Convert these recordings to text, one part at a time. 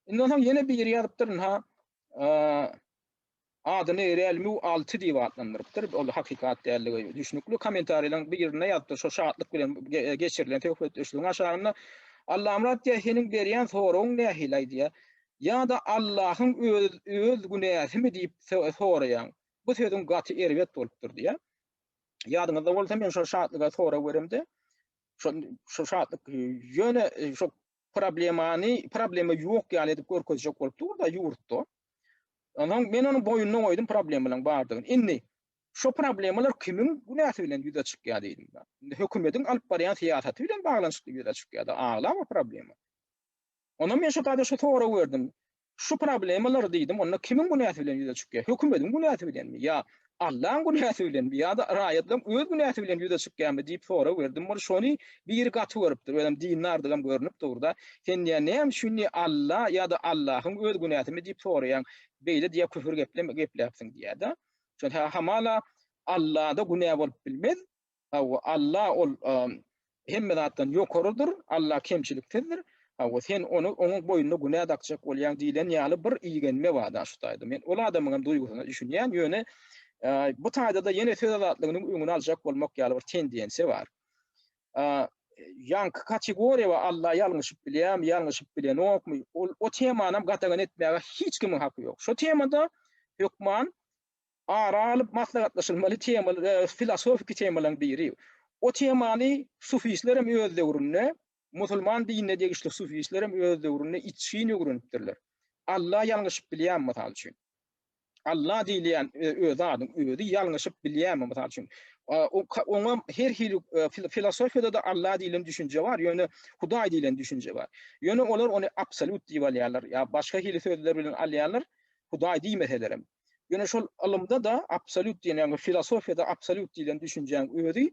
Ondan soň ýene bir ýazyp durun ha. Adyny Erelmi 6 diýip adlandyrypdyr. Ol hakykat dälligi düşnükli kommentariýalaryň birine ýatdy. Şo şatlyk bilen geçirilen töhfet düşlüğüň aşagyna Allah amrat diýär heniň berýän soragyň nähilay diýär. Ya da Allah'ın öz günäsimi diýip soraýan. Bu sözüň gaty erbet bolupdyr diýär. Ýadyňyzda bolsa men şo şatlyga sora beremde. Şo şatlyk ýöne şo problema ýok ýaly edip görkezjek bolupdyr da ýurtda. Onuň men onuň boýundan goýdum problem bilen bardygyny. Indi şo problemalar kimiň günäsi bilen ýüze çykýar diýdim ben. Indi hökümetiň alyp barýan siýasaty bilen baglanşykly ýüze çykýar da aglama problema. Ona men şo taýda şo sora berdim. Şu problemalar diýdim, onda kimiň günäsi bilen ýüze çykýar? Hökümetiň günäsi bilenmi? Ya Allah'ın günäsi bilenmi? Ya da raýatlaryň öz günäsi bilen ýüze çykýarmy diýip sora berdim. Mol şonu bir gaty görüpdir. Öňem dinlerdygam görünüp durda. Sen näme şunu Allah ya da Allah'ın öz günäsimi diýip soraýan beýle diýip küfür gepläpsiň diýär da. Şonu hamala Allah'da günä bolup bilmez. Allah ol hemme zatdan ýokarydyr. Allah kemçilikdir. Sen onun boyunna günä dakjak bolýan diýilen ýaly bir iýgenme wada şu taýda. Men ol adamyň duýgusyna düşünýän ýöne bu taýda da ýene söz azatlygynyň öňüni aljak bolmak ýaly bir tendensiýa bar. Ýanky kategoriýa we Allah ýalňyşyp bilýär, ýalňyşyp bilen okmy? O temany gatagan etmäge hiç kimiň haky ýok. Şo temada hökman aralyp maslahatlaşylmaly temalar, filosofik temalaryň biri. O temany sufistler hem öz döwründe, musulman dinine degişli sufistler hem öz döwründe içine görünipdirler. Allah ýalňyşyp bilýärmi mysal üçin? Allah diýilen öz adyň özü ýalňyşyp bilýärmi mysal üçin? Oňa her hili filosofiýada da Allah diýilen düşünje bar, ýöne Hudaý diýilen düşünje bar. Ýöne olar ony absolut diýip alýarlar, ýa başga hili sözler bilen alýarlar, Hudaý diýmeselerem. Ýöne şol alymda da absolut diýen, filosofiýada absolut diýilen düşünjeň özü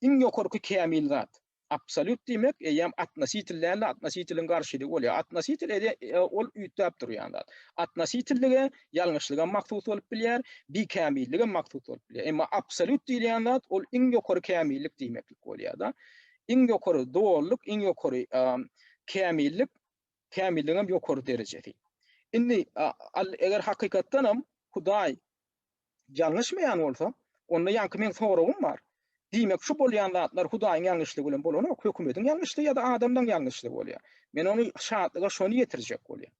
iň ýokarky kämil zat. Absolut diýmek ýa atnasytillerle atnasytiliň garşylygy bolýar. Atnasytil ol üýtläp durýan zat. Atnasytilligi ýalňyşlyga maksut bolup bilýär, bi kämillige maksut bolup bilýär. Emma absolut diýilen zat ol iň ýokary kämillik diýmeklik bolýar da. Iň ýokary dowrluk, iň ýokary kämillik, kämilligem ýokary derejesi. Indi eger hakykatdan hem Hudaý ýalňyşmaýan bolsa, onda ýanky men soragym bar. Diýmek şu bolýan zatlar Hudaýyň ýalňyşlygy bilen bolan ok, hökümetiň ýalňyşlygy ýa-da adamdan ýalňyşlygy bolýar. Men ony şatlyga şonu ýetirjek bolýar.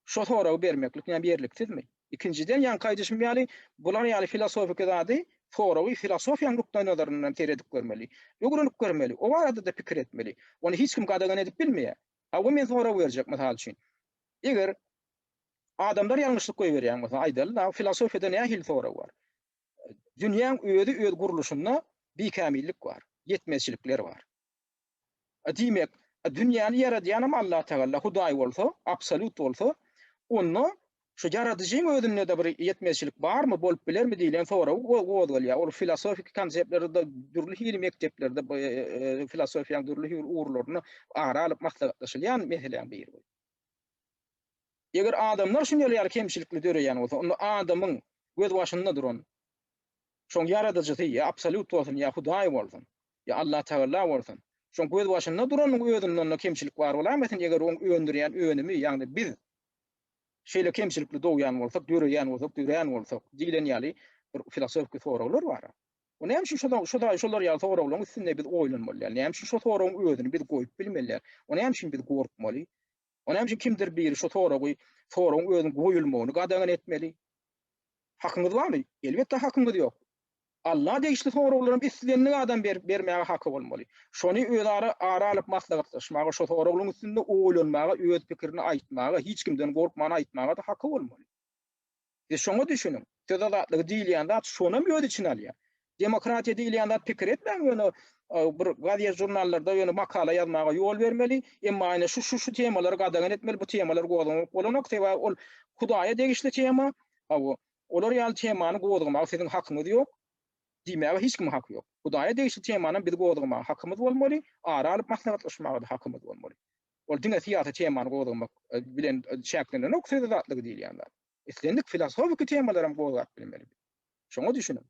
Şo soragy bermeklik ýa berlikdirmi? Ikinciden ýanky aýdyşym ýaly bular ýaly filosofik zady soragy filosofiýanyň nukta nazaryndan teredip görmeli. Ýogranyp görmeli. O barada da pikir etmeli. Ony hiç kim gadagan edip bilmeýär. Hawa men sora berjek mysal üçin. Eger adamlar ýalňyşlyk goýberýän bolsa, aýdyllar, filosofiýada näme hil sora bar? Dünýäň özü öz guruluşynda bikämillik bar, ýetmezçilikler bar. Diýmek, dünýäni ýaradýan Allah Taala Hudaý bolsa, absolut bolsa, onu şu yaradyjyň özünde de bir ýetmezçilik barmy, bolup bilermi diýilen sora gowdalýar. Ol filosofik konseptlerde, dürli hili mekteplerde filosofiýanyň dürli urlaryny aralyp maslahatlaşylýan meseleň biri bol. Eger adamlar şunday ýaly kemçilikli döreýän bolsa, onu adamyň göz başynda duran şoň yaradyjy ýa absolut bolsun ýa Hudaý bolsun, ýa Allah Taala bolsun. Şoň göz başynda duranyň özünden kemçilik bar bolarmy? Eger onu öndürýän önümi, ýagny biz şeýle kemçilikli dowýan bolsak, döreýän bolsak, diýilen ýaly bir filosofik soralar bar. O näme şu şolar ýaly soralar üstünde biz oýlanmaly. Näme şu soragyň özüni biz goýup bilmeliler. O näme şu biz gorkmaly. O näme şu kimdir biri şu soragyň özüni goýulmagyny gadagan etmeli. Hakyňyz barmy? Elbetde hakyňyz ýok. Allah degişli soraglaryň islenli adam bermäge haky bolmaly. Şonu özara aralyp maslahatlaşmagy, şo soraglaryň üstünde oýlanmagy, öz pikirini aýtmagy, hiç kimden gorkmany aýtmagy da haky bolmaly. Şoňa düşünün. Tödalatlygy diýilýän zat şonu öz için alýar. Demokratiýa diýilýän zat pikir etmäň ýöne bir gaziýa jurnallarda ýöne makala ýazmaga ýol bermeli, emma aýna şu temalary gadagan etmeli, bu temalar goýulmaly bolanok teba ol Hudaýa degişli tema, olar ýaly temany goýulmagy siziň hakyňyz ýok. Diýmäge hiç kim haky ýok. Hudaýa degişli temany biz goýulmagy hakymyz bolmaly, aralyp maslahatlaşmagy da hakymyz bolmaly. Ol diňe siýasat temany goýulmagy bilen şäklenen ok söz zatlygy diýilýär. Islendik filosofik temalarym goýup bilmeli. Şoňa düşünün.